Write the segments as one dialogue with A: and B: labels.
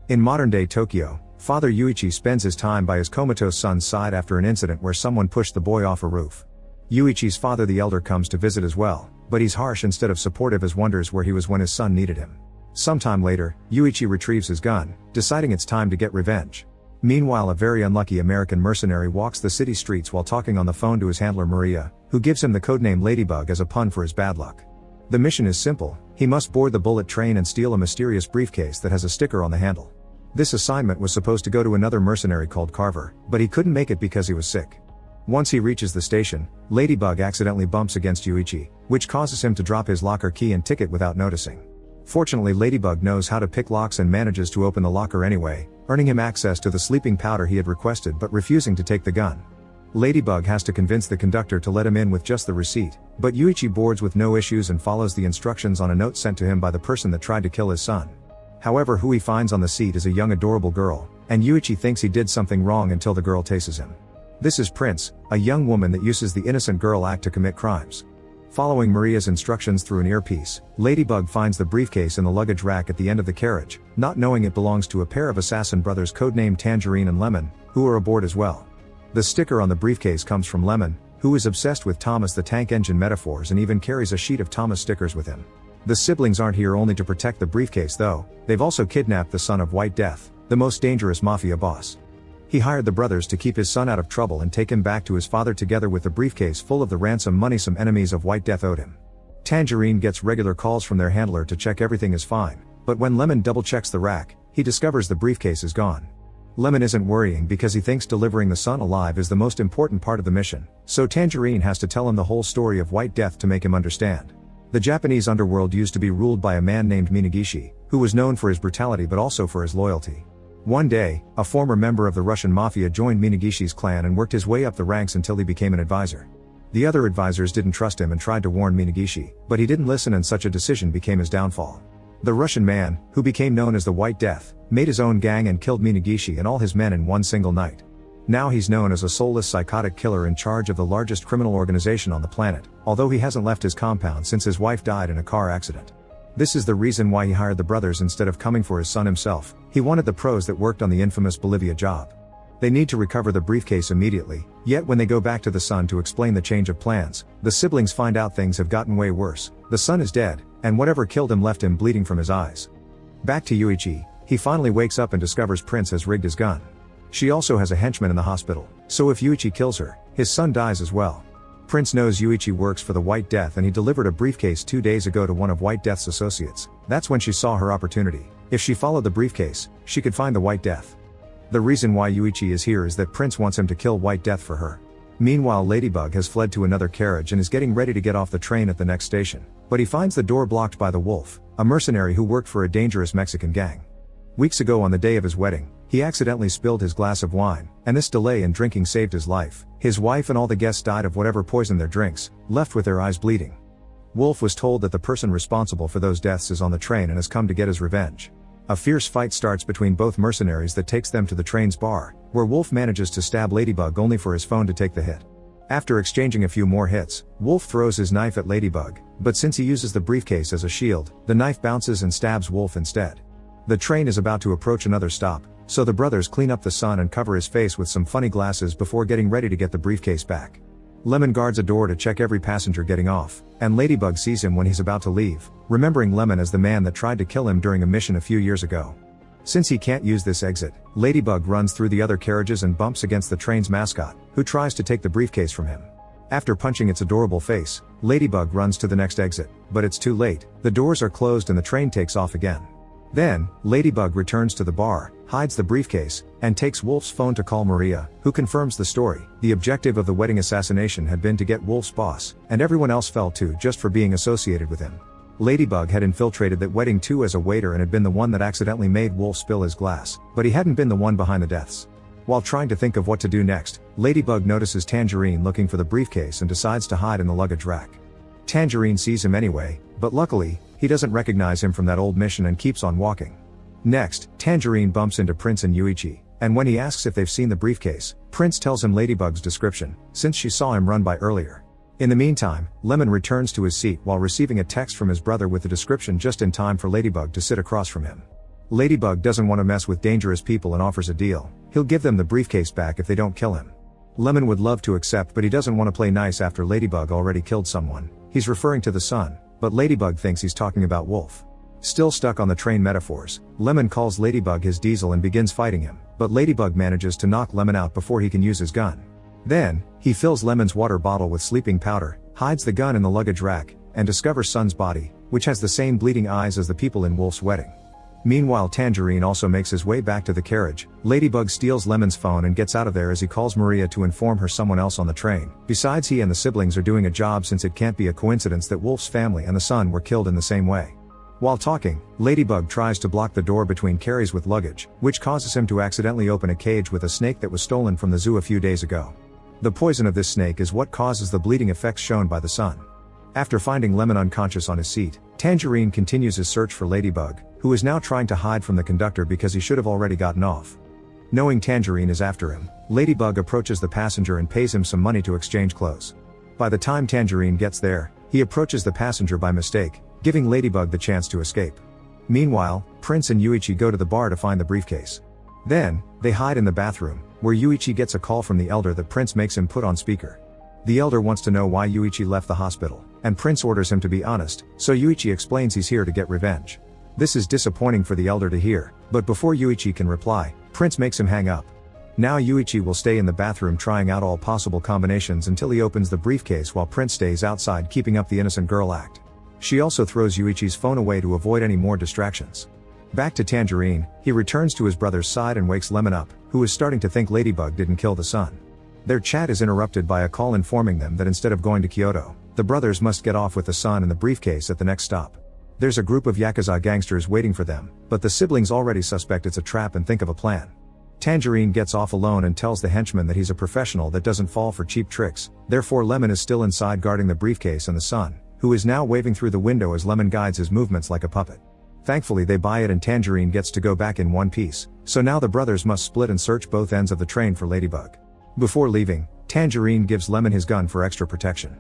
A: In modern-day Tokyo, Father Yuichi spends his time by his comatose son's side after an incident where someone pushed the boy off a roof. Yuichi's father the elder comes to visit as well, but he's harsh instead of supportive as wonders where he was when his son needed him. Sometime later, Yuichi retrieves his gun, deciding it's time to get revenge. Meanwhile, a very unlucky American mercenary walks the city streets while talking on the phone to his handler Maria, who gives him the codename Ladybug as a pun for his bad luck. The mission is simple: he must board the bullet train and steal a mysterious briefcase that has a sticker on the handle. This assignment was supposed to go to another mercenary called Carver, but he couldn't make it because he was sick. Once he reaches the station, Ladybug accidentally bumps against Yuichi, which causes him to drop his locker key and ticket without noticing. Fortunately, Ladybug knows how to pick locks and manages to open the locker anyway, earning him access to the sleeping powder he had requested but refusing to take the gun. Ladybug has to convince the conductor to let him in with just the receipt, but Yuichi boards with no issues and follows the instructions on a note sent to him by the person that tried to kill his son. However, who he finds on the seat is a young adorable girl, and Yuichi thinks he did something wrong until the girl tases him. This is Prince, a young woman that uses the innocent girl act to commit crimes. Following Maria's instructions through an earpiece, Ladybug finds the briefcase in the luggage rack at the end of the carriage, not knowing it belongs to a pair of assassin brothers codenamed Tangerine and Lemon, who are aboard as well. The sticker on the briefcase comes from Lemon, who is obsessed with Thomas the Tank Engine metaphors and even carries a sheet of Thomas stickers with him. The siblings aren't here only to protect the briefcase though, they've also kidnapped the son of White Death, the most dangerous mafia boss. He hired the brothers to keep his son out of trouble and take him back to his father together with the briefcase full of the ransom money some enemies of White Death owed him. Tangerine gets regular calls from their handler to check everything is fine, but when Lemon double-checks the rack, he discovers the briefcase is gone. Lemon isn't worrying because he thinks delivering the son alive is the most important part of the mission, so Tangerine has to tell him the whole story of White Death to make him understand. The Japanese underworld used to be ruled by a man named Minagishi, who was known for his brutality but also for his loyalty. One day, a former member of the Russian mafia joined Minagishi's clan and worked his way up the ranks until he became an advisor. The other advisors didn't trust him and tried to warn Minagishi, but he didn't listen and such a decision became his downfall. The Russian man, who became known as the White Death, made his own gang and killed Minagishi and all his men in one single night. Now he's known as a soulless psychotic killer in charge of the largest criminal organization on the planet, although he hasn't left his compound since his wife died in a car accident. This is the reason why he hired the brothers instead of coming for his son himself. He wanted the pros that worked on the infamous Bolivia job. They need to recover the briefcase immediately, yet when they go back to the son to explain the change of plans, the siblings find out things have gotten way worse. The son is dead, and whatever killed him left him bleeding from his eyes. Back to Yuichi, he finally wakes up and discovers Prince has rigged his gun. She also has a henchman in the hospital, so if Yuichi kills her, his son dies as well. Prince knows Yuichi works for the White Death and he delivered a briefcase 2 days ago to one of White Death's associates. That's when she saw her opportunity. If she followed the briefcase, she could find the White Death. The reason why Yuichi is here is that Prince wants him to kill White Death for her. Meanwhile, Ladybug has fled to another carriage and is getting ready to get off the train at the next station, but he finds the door blocked by the Wolf, a mercenary who worked for a dangerous Mexican gang. Weeks ago on the day of his wedding, he accidentally spilled his glass of wine, and this delay in drinking saved his life. His wife and all the guests died of whatever poisoned their drinks, left with their eyes bleeding. Wolf was told that the person responsible for those deaths is on the train and has come to get his revenge. A fierce fight starts between both mercenaries that takes them to the train's bar, where Wolf manages to stab Ladybug only for his phone to take the hit. After exchanging a few more hits, Wolf throws his knife at Ladybug, but since he uses the briefcase as a shield, the knife bounces and stabs Wolf instead. The train is about to approach another stop, so the brothers clean up the son and cover his face with some funny glasses before getting ready to get the briefcase back. Lemon guards a door to check every passenger getting off, and Ladybug sees him when he's about to leave, remembering Lemon as the man that tried to kill him during a mission a few years ago. Since he can't use this exit, Ladybug runs through the other carriages and bumps against the train's mascot, who tries to take the briefcase from him. After punching its adorable face, Ladybug runs to the next exit, but it's too late, the doors are closed and the train takes off again. Then, Ladybug returns to the bar, hides the briefcase, and takes Wolf's phone to call Maria, who confirms the story. The objective of the wedding assassination had been to get Wolf's boss, and everyone else fell too just for being associated with him. Ladybug had infiltrated that wedding too as a waiter and had been the one that accidentally made Wolf spill his glass, but he hadn't been the one behind the deaths. While trying to think of what to do next, Ladybug notices Tangerine looking for the briefcase and decides to hide in the luggage rack. Tangerine sees him anyway, but luckily, he doesn't recognize him from that old mission and keeps on walking. Next, Tangerine bumps into Prince and Yuichi, and when he asks if they've seen the briefcase, Prince tells him Ladybug's description, since she saw him run by earlier. In the meantime, Lemon returns to his seat while receiving a text from his brother with the description just in time for Ladybug to sit across from him. Ladybug doesn't want to mess with dangerous people and offers a deal. He'll give them the briefcase back if they don't kill him. Lemon would love to accept, but he doesn't want to play nice after Ladybug already killed someone. He's referring to the sun, but Ladybug thinks he's talking about Wolf. Still stuck on the train metaphors, Lemon calls Ladybug his diesel and begins fighting him, but Ladybug manages to knock Lemon out before he can use his gun. Then, he fills Lemon's water bottle with sleeping powder, hides the gun in the luggage rack, and discovers Sun's body, which has the same bleeding eyes as the people in Wolf's wedding. Meanwhile, Tangerine also makes his way back to the carriage. Ladybug steals Lemon's phone and gets out of there as he calls Maria to inform her someone else on the train. Besides, he and the siblings are doing a job, since it can't be a coincidence that Wolf's family and the sun were killed in the same way. While talking, Ladybug tries to block the door between carries with luggage, which causes him to accidentally open a cage with a snake that was stolen from the zoo a few days ago. The poison of this snake is what causes the bleeding effects shown by the sun. After finding Lemon unconscious on his seat, Tangerine continues his search for Ladybug, who is now trying to hide from the conductor because he should have already gotten off. Knowing Tangerine is after him, Ladybug approaches the passenger and pays him some money to exchange clothes. By the time Tangerine gets there, he approaches the passenger by mistake, giving Ladybug the chance to escape. Meanwhile, Prince and Yuichi go to the bar to find the briefcase. Then, they hide in the bathroom, where Yuichi gets a call from the elder that Prince makes him put on speaker. The elder wants to know why Yuichi left the hospital, and Prince orders him to be honest, so Yuichi explains he's here to get revenge. This is disappointing for the elder to hear, but before Yuichi can reply, Prince makes him hang up. Now Yuichi will stay in the bathroom trying out all possible combinations until he opens the briefcase, while Prince stays outside keeping up the innocent girl act. She also throws Yuichi's phone away to avoid any more distractions. Back to Tangerine, he returns to his brother's side and wakes Lemon up, who is starting to think Ladybug didn't kill the sun. Their chat is interrupted by a call informing them that instead of going to Kyoto, the brothers must get off with the sun and the briefcase at the next stop. There's a group of Yakuza gangsters waiting for them, but the siblings already suspect it's a trap and think of a plan. Tangerine gets off alone and tells the henchman that he's a professional that doesn't fall for cheap tricks, therefore Lemon is still inside guarding the briefcase and the sun, who is now waving through the window as Lemon guides his movements like a puppet. Thankfully they buy it and Tangerine gets to go back in one piece, so now the brothers must split and search both ends of the train for Ladybug. Before leaving, Tangerine gives Lemon his gun for extra protection.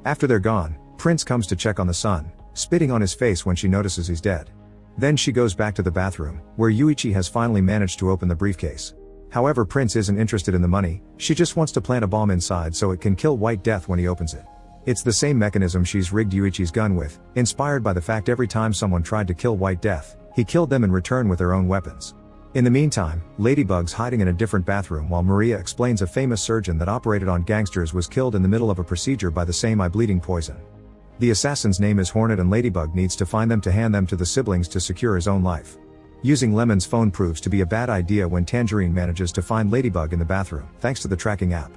A: After they're gone, Prince comes to check on the sun, spitting on his face when she notices he's dead. Then she goes back to the bathroom, where Yuichi has finally managed to open the briefcase. However, Prince isn't interested in the money, she just wants to plant a bomb inside so it can kill White Death when he opens it. It's the same mechanism she's rigged Yuichi's gun with, inspired by the fact every time someone tried to kill White Death, he killed them in return with their own weapons. In the meantime, Ladybug's hiding in a different bathroom while Maria explains a famous surgeon that operated on gangsters was killed in the middle of a procedure by the same eye-bleeding poison. The assassin's name is Hornet and Ladybug needs to find them to hand them to the siblings to secure his own life. Using Lemon's phone proves to be a bad idea when Tangerine manages to find Ladybug in the bathroom, thanks to the tracking app.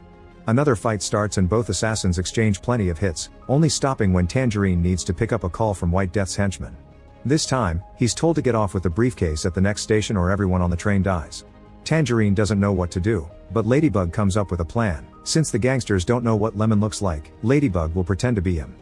A: Another fight starts and both assassins exchange plenty of hits, only stopping when Tangerine needs to pick up a call from White Death's henchman. This time, he's told to get off with the briefcase at the next station or everyone on the train dies. Tangerine doesn't know what to do, but Ladybug comes up with a plan. Since the gangsters don't know what Lemon looks like, Ladybug will pretend to be him.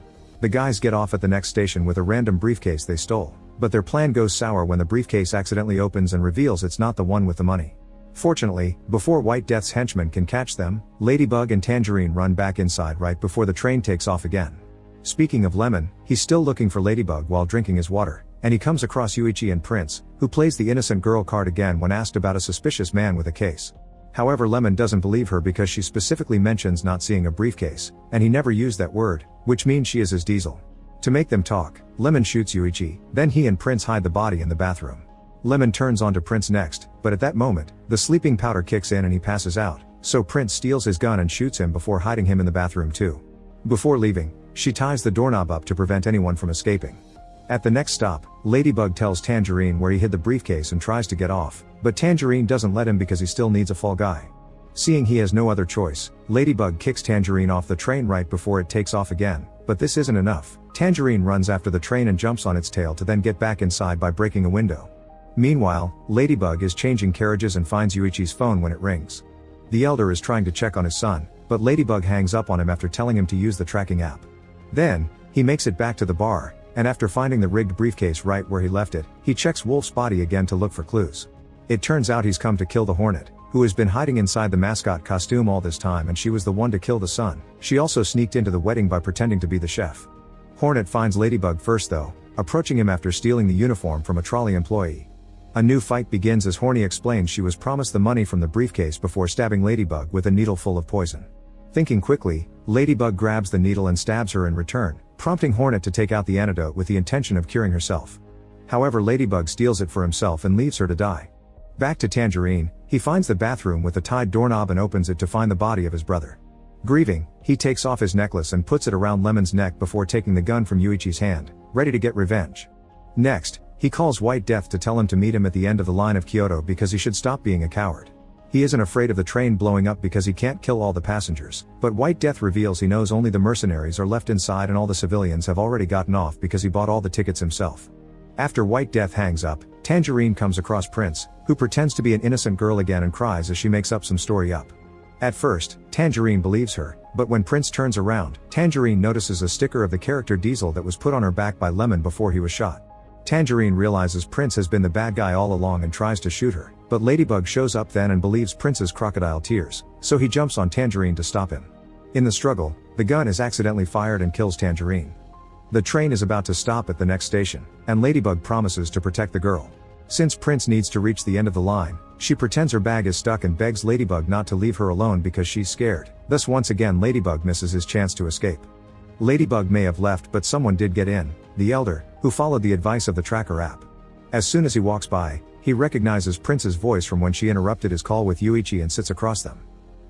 A: The guys get off at the next station with a random briefcase they stole, but their plan goes sour when the briefcase accidentally opens and reveals it's not the one with the money. Fortunately, before White Death's henchmen can catch them, Ladybug and Tangerine run back inside right before the train takes off again. Speaking of Lemon, he's still looking for Ladybug while drinking his water, and he comes across Yuichi and Prince, who plays the innocent girl card again when asked about a suspicious man with a case. However, Lemon doesn't believe her because she specifically mentions not seeing a briefcase, and he never used that word, which means she is his diesel. To make them talk, Lemon shoots Yuichi, then he and Prince hide the body in the bathroom. Lemon turns on to Prince next, but at that moment, the sleeping powder kicks in and he passes out, so Prince steals his gun and shoots him before hiding him in the bathroom too. Before leaving, she ties the doorknob up to prevent anyone from escaping. At the next stop, Ladybug tells Tangerine where he hid the briefcase and tries to get off, but Tangerine doesn't let him because he still needs a fall guy. Seeing he has no other choice, Ladybug kicks Tangerine off the train right before it takes off again, but this isn't enough. Tangerine runs after the train and jumps on its tail to then get back inside by breaking a window. Meanwhile, Ladybug is changing carriages and finds Yuichi's phone when it rings. The elder is trying to check on his son, but Ladybug hangs up on him after telling him to use the tracking app. Then, he makes it back to the bar, and after finding the rigged briefcase right where he left it, he checks Wolf's body again to look for clues. It turns out he's come to kill the Hornet, who has been hiding inside the mascot costume all this time, and she was the one to kill the son. She also sneaked into the wedding by pretending to be the chef. Hornet finds Ladybug first though, approaching him after stealing the uniform from a trolley employee. A new fight begins as Horny explains she was promised the money from the briefcase before stabbing Ladybug with a needle full of poison. Thinking quickly, Ladybug grabs the needle and stabs her in return, prompting Hornet to take out the antidote with the intention of curing herself. However, Ladybug steals it for himself and leaves her to die. Back to Tangerine, he finds the bathroom with the tied doorknob and opens it to find the body of his brother. Grieving, he takes off his necklace and puts it around Lemon's neck before taking the gun from Yuichi's hand, ready to get revenge. Next, he calls White Death to tell him to meet him at the end of the line of Kyoto because he should stop being a coward. He isn't afraid of the train blowing up because he can't kill all the passengers, but White Death reveals he knows only the mercenaries are left inside and all the civilians have already gotten off because he bought all the tickets himself. After White Death hangs up, Tangerine comes across Prince, who pretends to be an innocent girl again and cries as she makes up some story up. At first, Tangerine believes her, but when Prince turns around, Tangerine notices a sticker of the character Diesel that was put on her back by Lemon before he was shot. Tangerine realizes Prince has been the bad guy all along and tries to shoot her, but Ladybug shows up then and believes Prince's crocodile tears, so he jumps on Tangerine to stop him. In the struggle, the gun is accidentally fired and kills Tangerine. The train is about to stop at the next station, and Ladybug promises to protect the girl. Since Prince needs to reach the end of the line, she pretends her bag is stuck and begs Ladybug not to leave her alone because she's scared. Thus once again Ladybug misses his chance to escape. Ladybug may have left, but someone did get in, the Elder, who followed the advice of the tracker app. As soon as he walks by, he recognizes Prince's voice from when she interrupted his call with Yuichi and sits across them.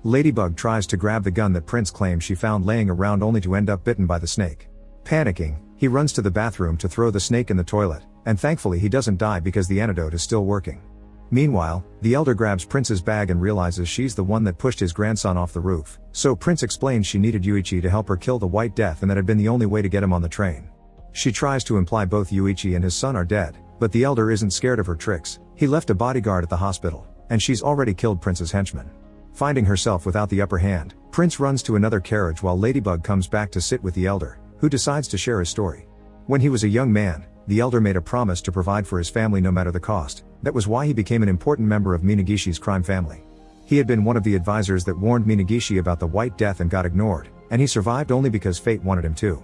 A: Ladybug tries to grab the gun that Prince claims she found laying around only to end up bitten by the snake. Panicking, he runs to the bathroom to throw the snake in the toilet, and thankfully he doesn't die because the antidote is still working. Meanwhile, the Elder grabs Prince's bag and realizes she's the one that pushed his grandson off the roof, so Prince explains she needed Yuichi to help her kill the White Death and that had been the only way to get him on the train. She tries to imply both Yuichi and his son are dead, but the Elder isn't scared of her tricks. He left a bodyguard at the hospital, and she's already killed Prince's henchman. Finding herself without the upper hand, Prince runs to another carriage while Ladybug comes back to sit with the Elder, who decides to share his story. When he was a young man, the Elder made a promise to provide for his family no matter the cost. That was why he became an important member of Minagishi's crime family. He had been one of the advisors that warned Minagishi about the White Death and got ignored, and he survived only because fate wanted him to.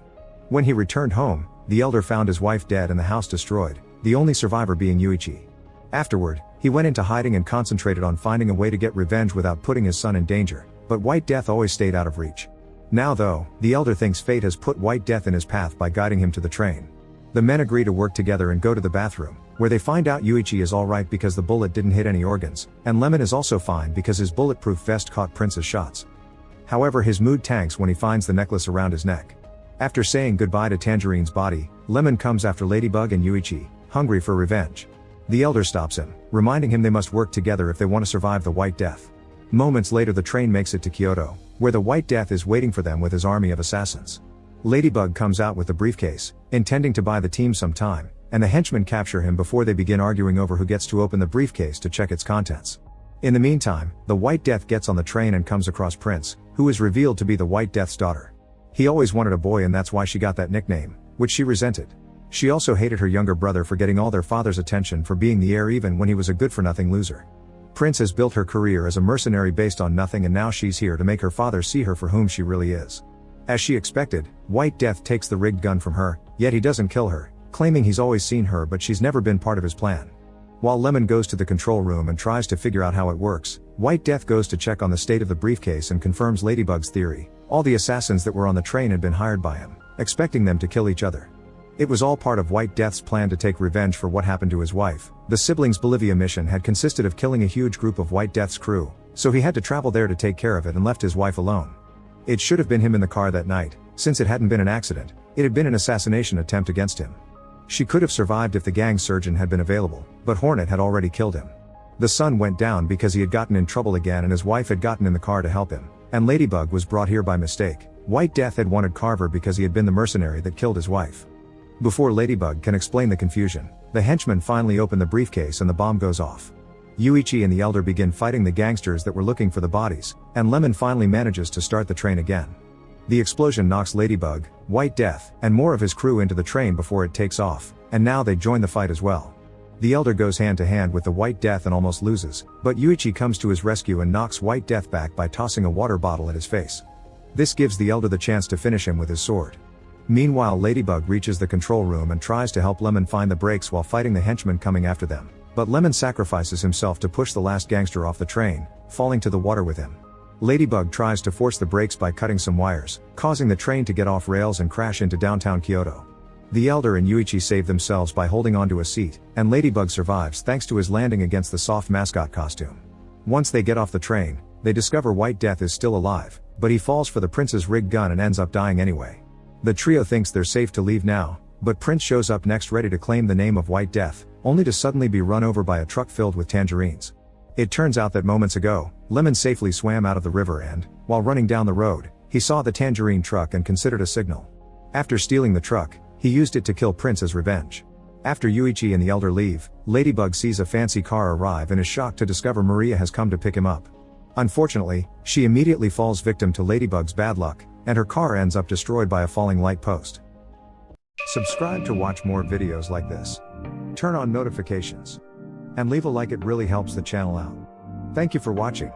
A: When he returned home, the Elder found his wife dead and the house destroyed, the only survivor being Yuichi. Afterward, he went into hiding and concentrated on finding a way to get revenge without putting his son in danger, but White Death always stayed out of reach. Now though, the Elder thinks fate has put White Death in his path by guiding him to the train. The men agree to work together and go to the bathroom, where they find out Yuichi is alright because the bullet didn't hit any organs, and Lemon is also fine because his bulletproof vest caught Prince's shots. However, his mood tanks when he finds the necklace around his neck. After saying goodbye to Tangerine's body, Lemon comes after Ladybug and Yuichi, hungry for revenge. The Elder stops him, reminding him they must work together if they want to survive the White Death. Moments later the train makes it to Kyoto, where the White Death is waiting for them with his army of assassins. Ladybug comes out with the briefcase, intending to buy the team some time, and the henchmen capture him before they begin arguing over who gets to open the briefcase to check its contents. In the meantime, the White Death gets on the train and comes across Prince, who is revealed to be the White Death's daughter. He always wanted a boy and that's why she got that nickname, which she resented. She also hated her younger brother for getting all their father's attention for being the heir even when he was a good-for-nothing loser. Prince has built her career as a mercenary based on nothing and now she's here to make her father see her for whom she really is. As she expected, White Death takes the rigged gun from her, yet he doesn't kill her, claiming he's always seen her but she's never been part of his plan. While Lemon goes to the control room and tries to figure out how it works, White Death goes to check on the state of the briefcase and confirms Ladybug's theory. All the assassins that were on the train had been hired by him, expecting them to kill each other. It was all part of White Death's plan to take revenge for what happened to his wife. The siblings' Bolivia mission had consisted of killing a huge group of White Death's crew, so he had to travel there to take care of it and left his wife alone. It should have been him in the car that night, since it hadn't been an accident, it had been an assassination attempt against him. She could have survived if the gang surgeon had been available, but Hornet had already killed him. The sun went down because he had gotten in trouble again and his wife had gotten in the car to help him, and Ladybug was brought here by mistake. White Death had wanted Carver because he had been the mercenary that killed his wife. Before Ladybug can explain the confusion, the henchmen finally open the briefcase and the bomb goes off. Yuichi and the Elder begin fighting the gangsters that were looking for the bodies, and Lemon finally manages to start the train again. The explosion knocks Ladybug, White Death, and more of his crew into the train before it takes off, and now they join the fight as well. The Elder goes hand to hand with the White Death and almost loses, but Yuichi comes to his rescue and knocks White Death back by tossing a water bottle at his face. This gives the Elder the chance to finish him with his sword. Meanwhile, Ladybug reaches the control room and tries to help Lemon find the brakes while fighting the henchmen coming after them. But Lemon sacrifices himself to push the last gangster off the train, falling to the water with him. Ladybug tries to force the brakes by cutting some wires, causing the train to get off rails and crash into downtown Kyoto. The Elder and Yuichi save themselves by holding onto a seat, and Ladybug survives thanks to his landing against the soft mascot costume. Once they get off the train, they discover White Death is still alive, but he falls for the Prince's rigged gun and ends up dying anyway. The trio thinks they're safe to leave now, but Prince shows up next ready to claim the name of White Death, only to suddenly be run over by a truck filled with tangerines. It turns out that moments ago, Lemon safely swam out of the river and, while running down the road, he saw the tangerine truck and considered a signal. After stealing the truck, he used it to kill Prince as revenge. After Yuichi and the Elder leave, Ladybug sees a fancy car arrive and is shocked to discover Maria has come to pick him up. Unfortunately, she immediately falls victim to Ladybug's bad luck, and her car ends up destroyed by a falling light post. Subscribe to watch more videos like this. Turn on notifications. And leave a like, it really helps the channel out. Thank you for watching.